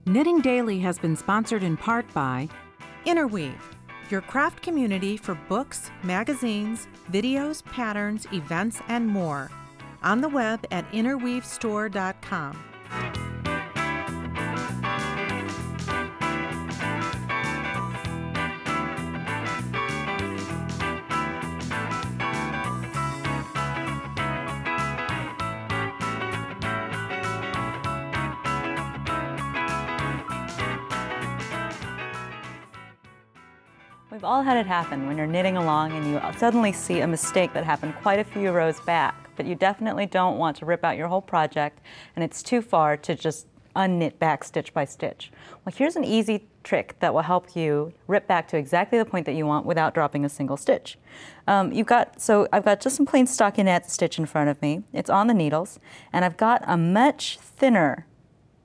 Knitting Daily has been sponsored in part by Interweave, your craft community for books, magazines, videos, patterns, events, and more. On the web at interweavestore.com. We've all had it happen when you're knitting along and you suddenly see a mistake that happened quite a few rows back, but you definitely don't want to rip out your whole project and it's too far to just unknit back stitch by stitch. Well, here's an easy trick that will help you rip back to exactly the point that you want without dropping a single stitch. I've got just some plain stockinette stitch in front of me. It's on the needles, and I've got a much thinner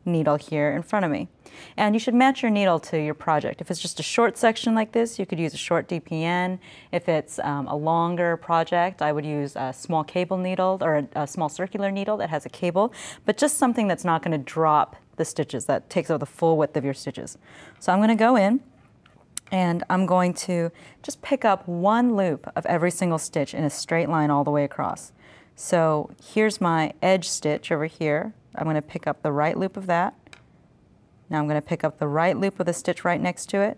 needle here in front of me. And you should match your needle to your project. If it's just a short section like this, you could use a short DPN. If it's a longer project, I would use a small cable needle or a small circular needle that has a cable, but just something that's not going to drop the stitches, that takes over the full width of your stitches. So I'm going to go in and I'm going to just pick up one loop of every single stitch in a straight line all the way across. So here's my edge stitch over here. I'm going to pick up the right loop of that. Now I'm going to pick up the right loop of the stitch right next to it,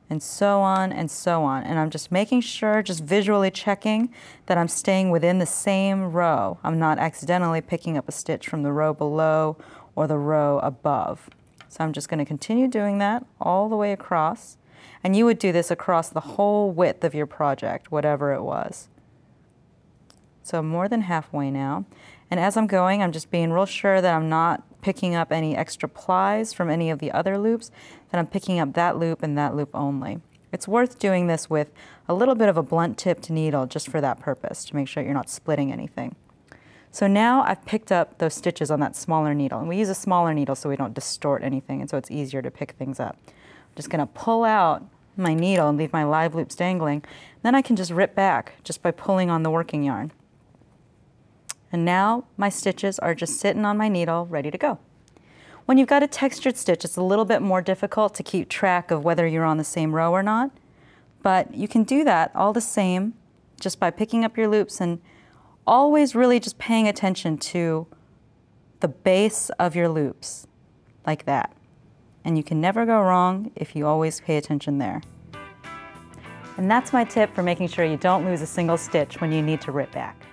and so on and so on. And I'm just making sure, just visually checking that I'm staying within the same row. I'm not accidentally picking up a stitch from the row below or the row above. So I'm just going to continue doing that all the way across. And you would do this across the whole width of your project, whatever it was. So I'm more than halfway now. And as I'm going, I'm just being real sure that I'm not picking up any extra plies from any of the other loops, that I'm picking up that loop and that loop only. It's worth doing this with a little bit of a blunt tipped needle just for that purpose, to make sure you're not splitting anything. So now I've picked up those stitches on that smaller needle, and we use a smaller needle so we don't distort anything, and so it's easier to pick things up. I'm just going to pull out my needle and leave my live loops dangling. Then I can just rip back just by pulling on the working yarn. And now my stitches are just sitting on my needle, ready to go. When you've got a textured stitch, it's a little bit more difficult to keep track of whether you're on the same row or not, but you can do that all the same just by picking up your loops and always really just paying attention to the base of your loops, like that. And you can never go wrong if you always pay attention there. And that's my tip for making sure you don't lose a single stitch when you need to rip back.